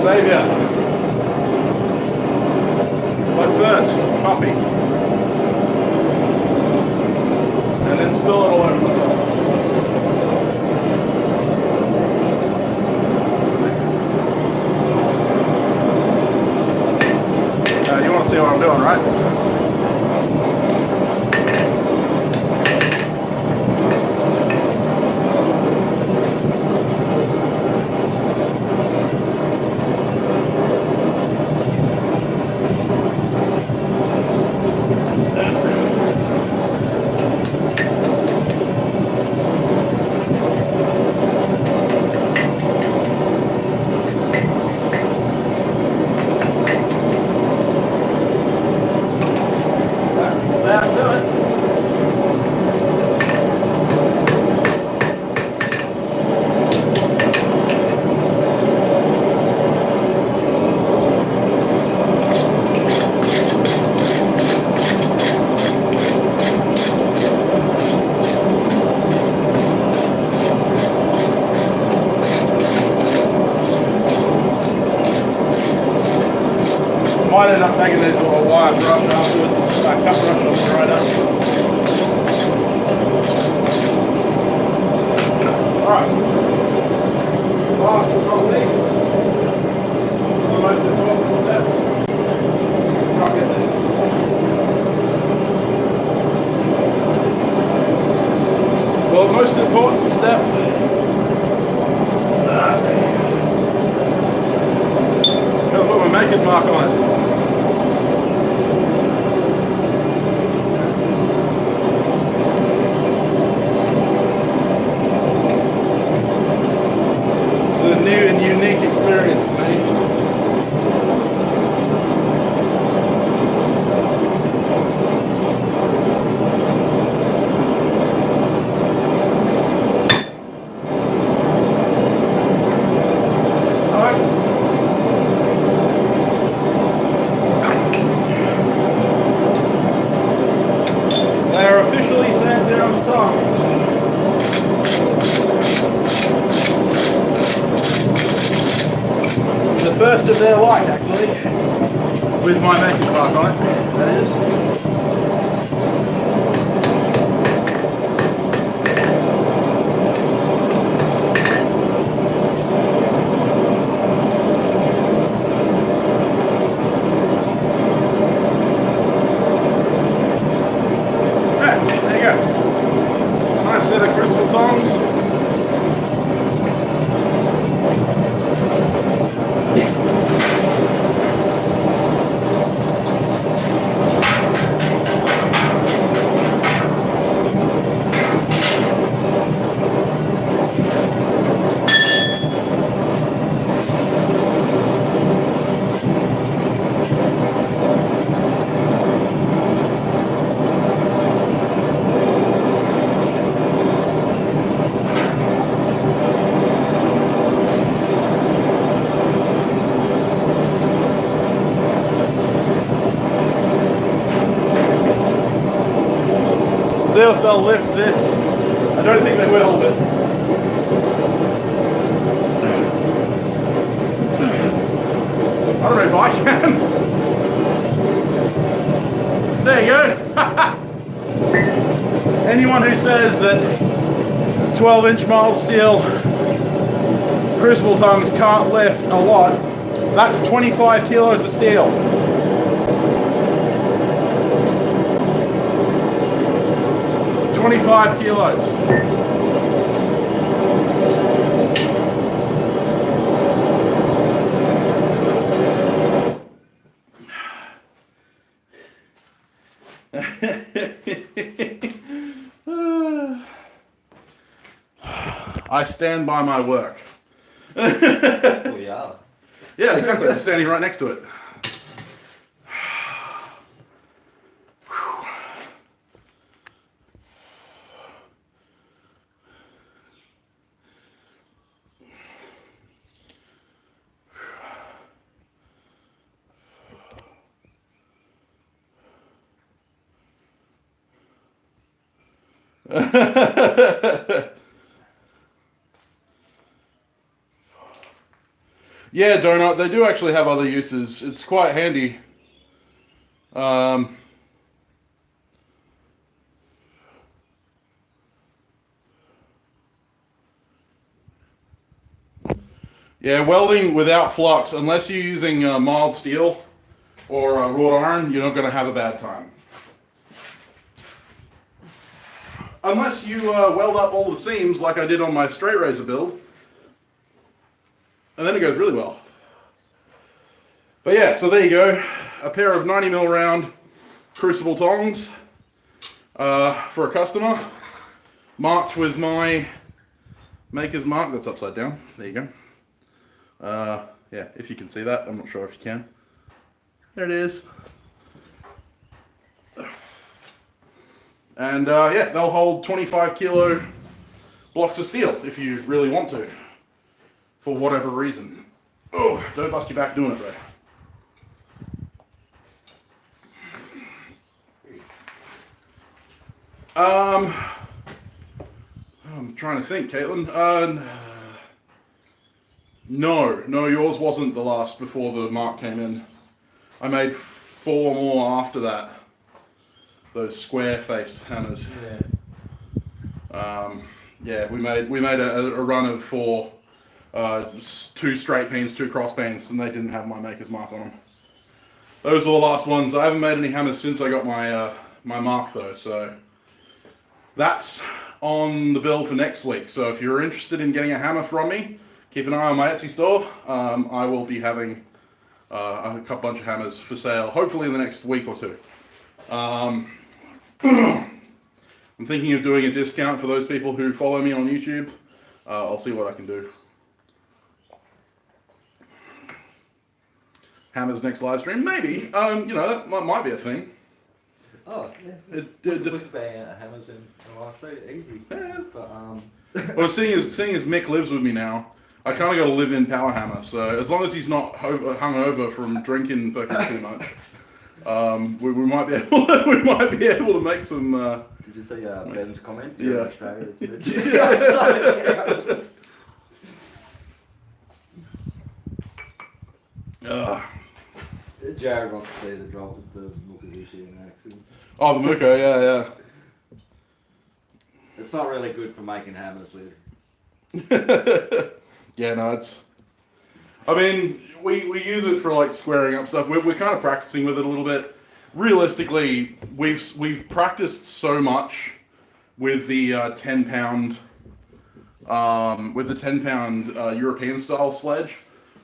Saviour. But first, coffee. And then spill it all over myself. You want to see what I'm doing, right? Might end up taking it to a wire brush afterwards, cut brush on the right up. Alright. Last but not least, the most important steps. Can't get there. Well, the most important step. Gotta put my maker's mark on it. New and unique experience for me. first of their like, actually, with my maker's mark on it, that is. There you go. Nice set of Crucible tongs. See if they'll lift this. I don't think they will, but I don't know if I can. There you go. Anyone who says that 12-inch mild steel Crucible tongs can't lift a lot, that's 25 kilos of steel. $25 kilos. I stand by my work. Oh, yeah. Yeah, exactly. I'm standing right next to it. Yeah, donut. They do actually have other uses. It's quite handy. Yeah, welding without flux, unless you're using mild steel or wrought iron, you're not going to have a bad time. Unless you weld up all the seams like I did on my straight razor build. And then it goes really well. But yeah, so there you go. A pair of 90mm round Crucible tongs for a customer. Marked with my maker's mark. That's upside down. There you go. Yeah, if you can see that. I'm not sure if you can. There it is. And yeah, they'll hold 25 kilo blocks of steel if you really want to, for whatever reason. Oh, don't bust your back doing it though. I'm trying to think, Caitlin. No, yours wasn't the last before the mark came in. I made 4 more after that. Those square-faced hammers. Yeah. Yeah, we made a run of 4, 2 straight pins, 2 cross pins, and they didn't have my maker's mark on them. Those were the last ones. I haven't made any hammers since I got my my mark though, so that's on the bill for next week. So if you're interested in getting a hammer from me, keep an eye on my Etsy store. I will be having a bunch of hammers for sale, hopefully in the next week or 2. I'm thinking of doing a discount for those people who follow me on YouTube. I'll see what I can do. Hammer's next live stream, maybe. You know, that might be a thing. Oh, yeah. Look at hammers in live stream, easy. Yeah. But Well, seeing as Mick lives with me now, I kind of got to live in Power Hammer. So as long as he's not hung over from drinking fucking too much, we might be able to make some. Did you see Ben's comment? Yeah. Australia, Jared wants to see the drop of the Mukazushi in action. Oh, the Muka, yeah. It's not really good for making hammers with. Yeah, no, it's... I mean, we use it for like squaring up stuff. We're kind of practicing with it a little bit. Realistically, we've practiced so much with the 10-pound European style sledge.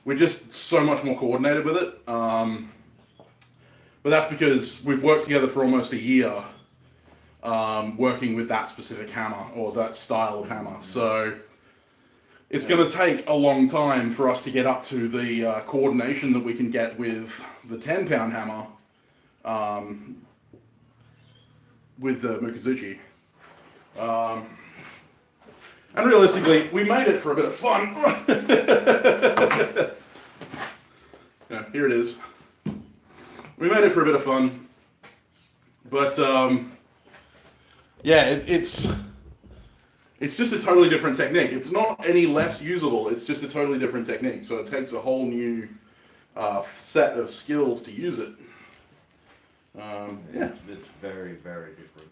We're just so much more coordinated with it. But that's because we've worked together for almost a year, working with that specific hammer or that style of hammer. So it's going to take a long time for us to get up to the coordination that we can get with the 10-pound hammer, with the Mukazuchi. And realistically, we made it for a bit of fun. Yeah, here it is. We made it for a bit of fun. But, yeah, it's just a totally different technique. It's not any less usable, it's just a totally different technique. So it takes a whole new set of skills to use it. Yeah. It's very, very different.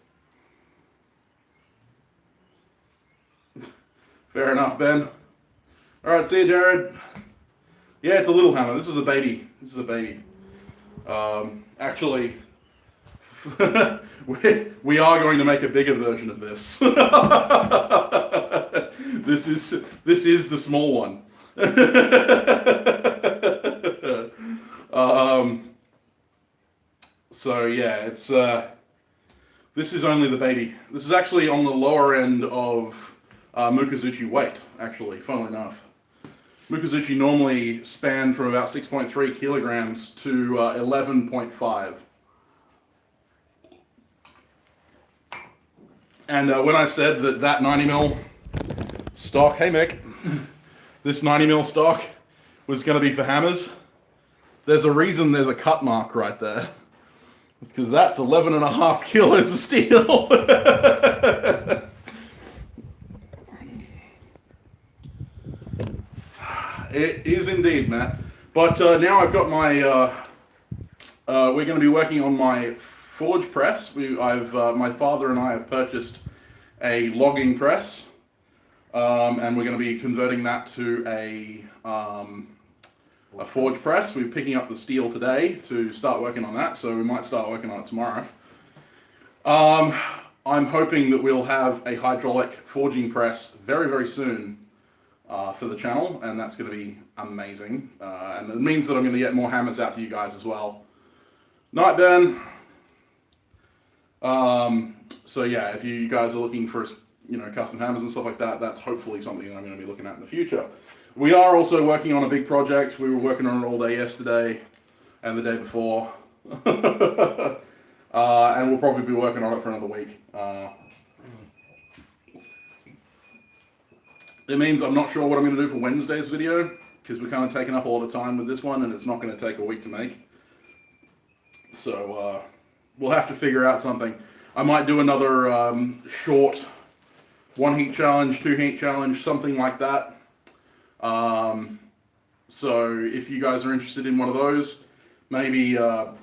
Fair enough, Ben. Alright, see you, Jared. Yeah, it's a little hammer. This is a baby. Actually, we are going to make a bigger version of this. This is the small one. So yeah, it's this is only the baby. This is actually on the lower end of Mukazuchi weight, actually, funnily enough. Mukazuchi normally span from about 6.3 kilograms to 11.5. And when I said that 90mm stock, hey Mick, this 90mm stock was going to be for hammers, there's a reason there's a cut mark right there. It's because that's 11.5 kilos of steel. It is indeed, Matt. But now I've got my, we're going to be working on my forge press. My father and I have purchased a logging press, and we're going to be converting that to a forge press. We're picking up the steel today to start working on that, so we might start working on it tomorrow. I'm hoping that we'll have a hydraulic forging press very, very soon for the channel, and that's going to be amazing. And it means that I'm going to get more hammers out to you guys as well. Night, Ben. So yeah, if you guys are looking for, custom hammers and stuff like that, that's hopefully something that I'm going to be looking at in the future. We are also working on a big project. We were working on it all day yesterday and the day before. And we'll probably be working on it for another week. It means I'm not sure what I'm going to do for Wednesday's video, because we're kind of taking up a lot of time with this one, and it's not going to take a week to make. So we'll have to figure out something. I might do another short 1 heat challenge, 2 heat challenge, something like that. So if you guys are interested in one of those, maybe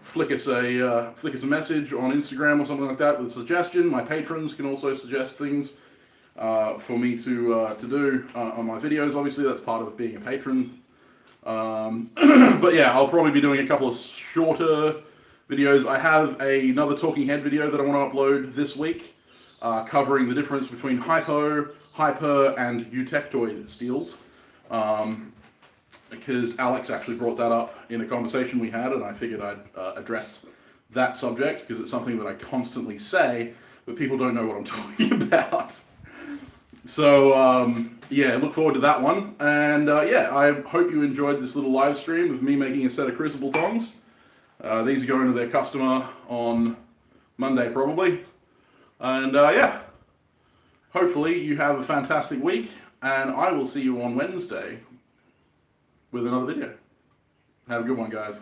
flick us a message on Instagram or something like that with a suggestion. My patrons can also suggest things for me to do on my videos. Obviously, that's part of being a patron. But yeah, I'll probably be doing a couple of shorter videos. I have another talking head video that I want to upload this week, covering the difference between hypo, hyper, and eutectoid steels. Because Alex actually brought that up in a conversation we had, and I figured I'd address that subject, because it's something that I constantly say, but people don't know what I'm talking about. So, yeah, look forward to that one. And, yeah, I hope you enjoyed this little live stream of me making a set of Crucible tongs. These are going to their customer on Monday, probably. And, yeah, hopefully you have a fantastic week, and I will see you on Wednesday with another video. Have a good one, guys.